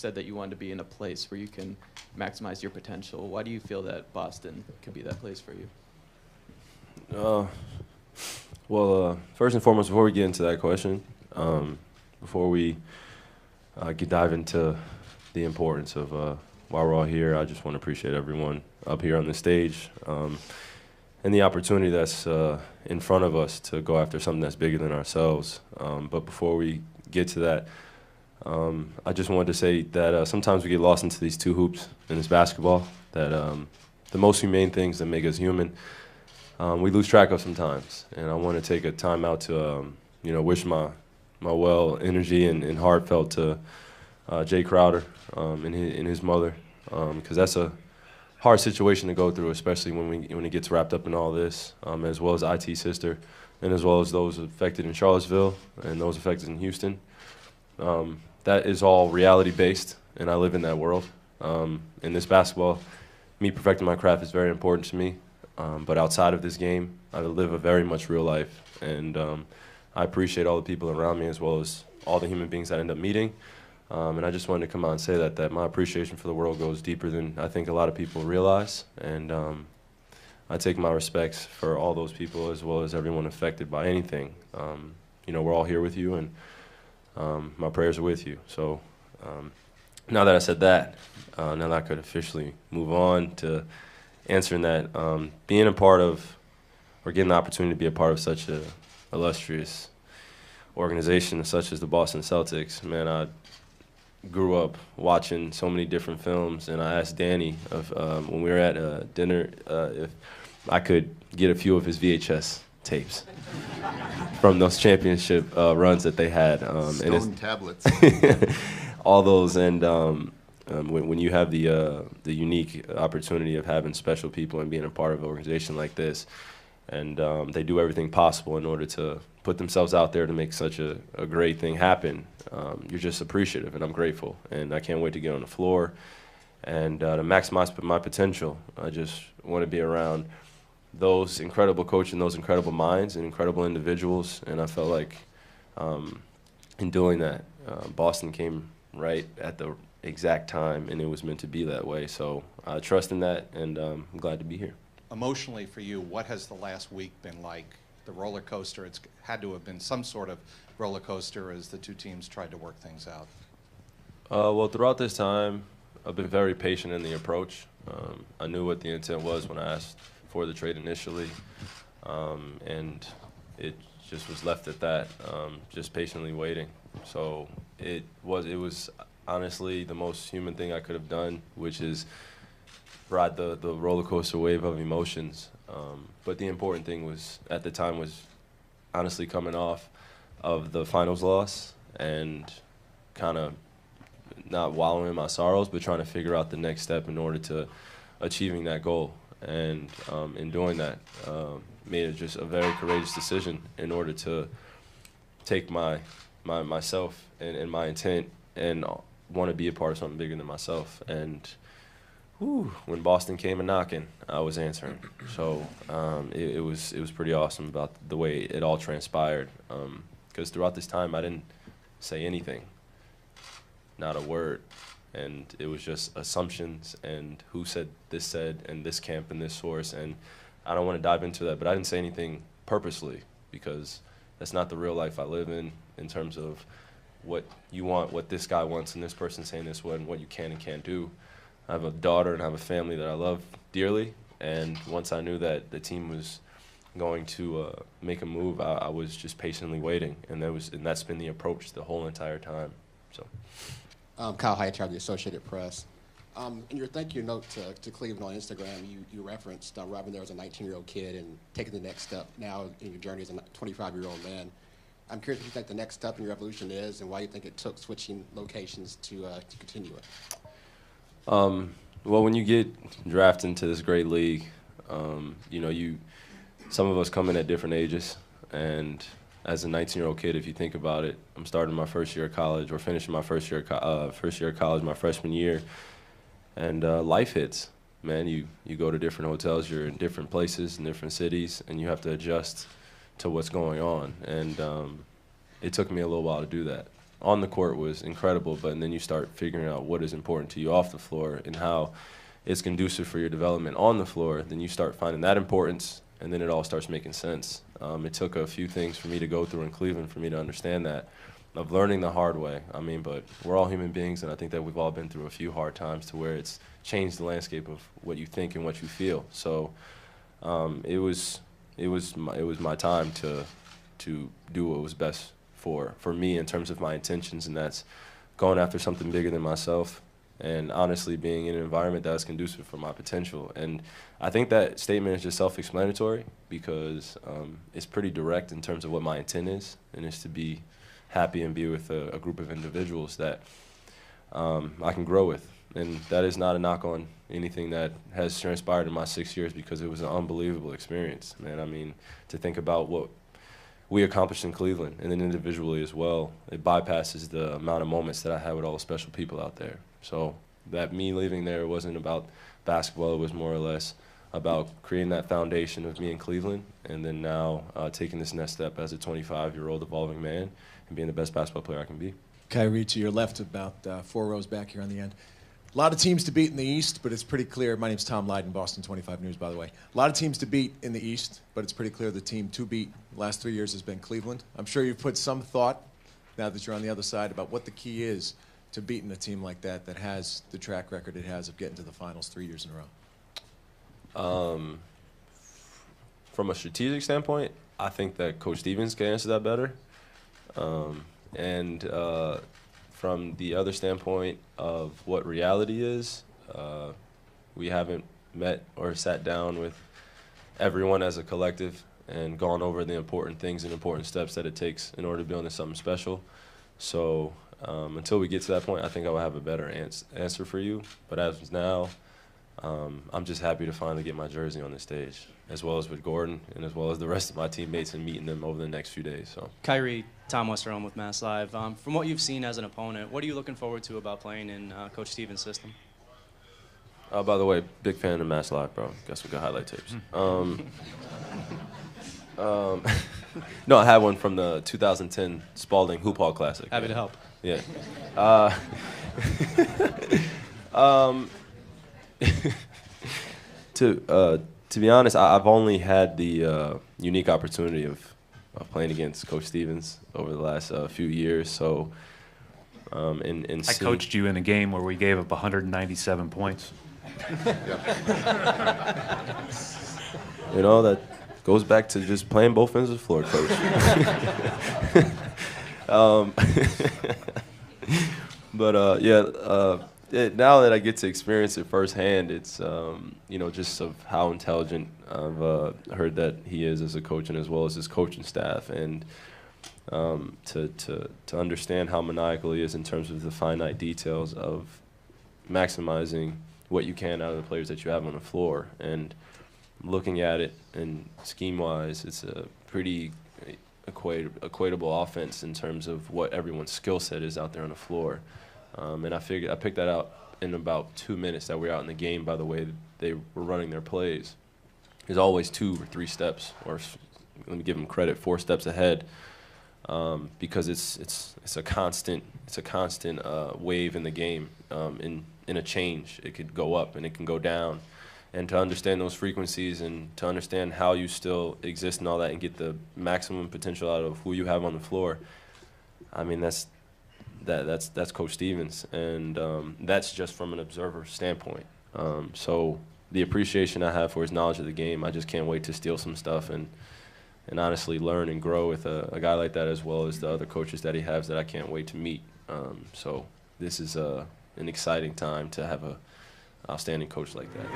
said that you wanted to be in a place where you can maximize your potential. Why do you feel that Boston could be that place for you? Well, first and foremost, before we get into that question, before we dive into the importance of why we're all here, I just want to appreciate everyone up here on the stage and the opportunity that's in front of us to go after something that's bigger than ourselves. But before we get to that, I just wanted to say that sometimes we get lost into these two hoops in this basketball, that the most humane things that make us human, we lose track of sometimes. And I want to take a time out to wish my well energy and heartfelt to Jay Crowder and his mother, because that's a hard situation to go through, especially when it gets wrapped up in all this, as well as IT sister, and as well as those affected in Charlottesville and those affected in Houston. That is all reality-based, and I live in that world. In this basketball, me perfecting my craft is very important to me, but outside of this game, I live a very much real life, and I appreciate all the people around me as well as all the human beings I end up meeting. And I just wanted to come out and say that my appreciation for the world goes deeper than I think a lot of people realize. And I take my respects for all those people as well as everyone affected by anything. We're all here with you, and my prayers are with you. So now that I said that, now that I could officially move on to answering that, being a part of, or getting the opportunity to be a part of such a illustrious organization such as the Boston Celtics, man, I grew up watching so many different films, and I asked Danny when we were at dinner if I could get a few of his VHS tapes from those championship runs that they had. Stone tablets. All those, and when you have the unique opportunity of having special people and being a part of an organization like this, and they do everything possible in order to put themselves out there to make such a great thing happen, you're just appreciative, and I'm grateful. And I can't wait to get on the floor and to maximize my potential. I just want to be around those incredible coaches and those incredible minds and incredible individuals, and I felt like in doing that, Boston came right at the exact time, and it was meant to be that way. So I trust in that, and I'm glad to be here. Emotionally for you, what has the last week been like? The roller coaster, it's had to have been some sort of roller coaster as the two teams tried to work things out. Well, throughout this time, I've been very patient in the approach. I knew what the intent was when I asked for the trade initially, and it just was left at that, just patiently waiting. So it was honestly the most human thing I could have done, which is ride the roller coaster wave of emotions. But the important thing was, at the time, was honestly coming off of the finals loss and kind of not wallowing in my sorrows, but trying to figure out the next step in order to achieving that goal. And in doing that, made it just a very courageous decision in order to take myself and my intent and want to be a part of something bigger than myself. And when Boston came a knocking, I was answering. So it was pretty awesome about the way it all transpired. Because throughout this time, I didn't say anything, not a word. And it was just assumptions and who said, and this camp and this source. And I don't want to dive into that, but I didn't say anything purposely, because that's not the real life I live in terms of what you want, what this guy wants, and this person saying this one, what you can and can't do. I have a daughter and I have a family that I love dearly, and once I knew that the team was going to make a move, I was just patiently waiting, and that's been the approach the whole entire time. So, Kyle Hightower of the Associated Press. In your thank you note to Cleveland on Instagram, you referenced Robin there as a 19-year-old kid and taking the next step now in your journey as a 25-year-old man. I'm curious what you think the next step in your evolution is, and why you think it took switching locations to continue it. Well, when you get drafted into this great league, some of us come in at different ages, and as a 19-year-old kid, if you think about it, I'm starting my first year of college, or finishing my first year of college, my freshman year, and life hits. Man, you go to different hotels, you're in different places, in different cities, and you have to adjust to what's going on. And it took me a little while to do that. on the court was incredible, but then you start figuring out what is important to you off the floor and how it's conducive for your development on the floor, then you start finding that importance, and then it all starts making sense. It took a few things for me to go through in Cleveland for me to understand that, of learning the hard way. I mean, but we're all human beings, and I think that we've all been through a few hard times to where it's changed the landscape of what you think and what you feel. So it was my time to do what was best for me in terms of my intentions, and that's going after something bigger than myself, and honestly being in an environment that's conducive for my potential. And I think that statement is just self-explanatory because it's pretty direct in terms of what my intent is, and it's to be happy and be with a group of individuals that I can grow with. And that is not a knock on anything that has transpired in my 6 years, because it was an unbelievable experience, man. I mean, to think about what we accomplished in Cleveland, and then individually as well, it bypasses the amount of moments that I had with all the special people out there. So that me leaving there wasn't about basketball, it was more or less about creating that foundation of me in Cleveland, and then now taking this next step as a 25-year-old evolving man and being the best basketball player I can be. Kyrie, to your left, about 4 rows back here on the end. A lot of teams to beat in the East, but it's pretty clear. My name's Tom Lydon, Boston 25 News, by the way. A lot of teams to beat in the East, but it's pretty clear the team to beat the last 3 years has been Cleveland. I'm sure you've put some thought, now that you're on the other side, about what the key is to beating a team like that that has the track record it has of getting to the finals 3 years in a row. From a strategic standpoint, I think that Coach Stevens can answer that better. From the other standpoint of what reality is, we haven't met or sat down with everyone as a collective and gone over the important things and important steps that it takes in order to build something special. So until we get to that point, I think I will have a better answer for you. But as of now, I'm just happy to finally get my jersey on the stage, as well as with Gordon and as well as the rest of my teammates, and meeting them over the next few days. So, Kyrie, Tom Westerholm with Mass Live. From what you've seen as an opponent, what are you looking forward to about playing in Coach Stevens' system? by the way, big fan of Mass Live, bro. Got some good highlight tapes. No, I had one from the 2010 Spalding Hoop Hall Classic. Happy to help. Yeah. To be honest, I've only had the unique opportunity of playing against Coach Stevens over the last few years. So, I coached you in a game where we gave up 197 points. You know, that goes back to just playing both ends of the floor, Coach. Now that I get to experience it firsthand, it's just of how intelligent I've heard that he is as a coach, and as well as his coaching staff, and to understand how maniacal he is in terms of the finite details of maximizing what you can out of the players that you have on the floor, and looking at it and scheme-wise, it's a pretty equatable offense in terms of what everyone's skill set is out there on the floor. And I picked that out in about 2 minutes that we were out in the game by the way they were running their plays. There's always 2 or 3 steps, or let me give them credit, 4 steps ahead, because it's a constant wave in the game. In a change, it could go up and it can go down. And to understand those frequencies and to understand how you still exist and all that and get the maximum potential out of who you have on the floor, I mean, that's Coach Stevens, and that's just from an observer standpoint. So the appreciation I have for his knowledge of the game, I just can't wait to steal some stuff and honestly learn and grow with a guy like that, as well as the other coaches that he has that I can't wait to meet. So this is an exciting time to have a outstanding coach like that.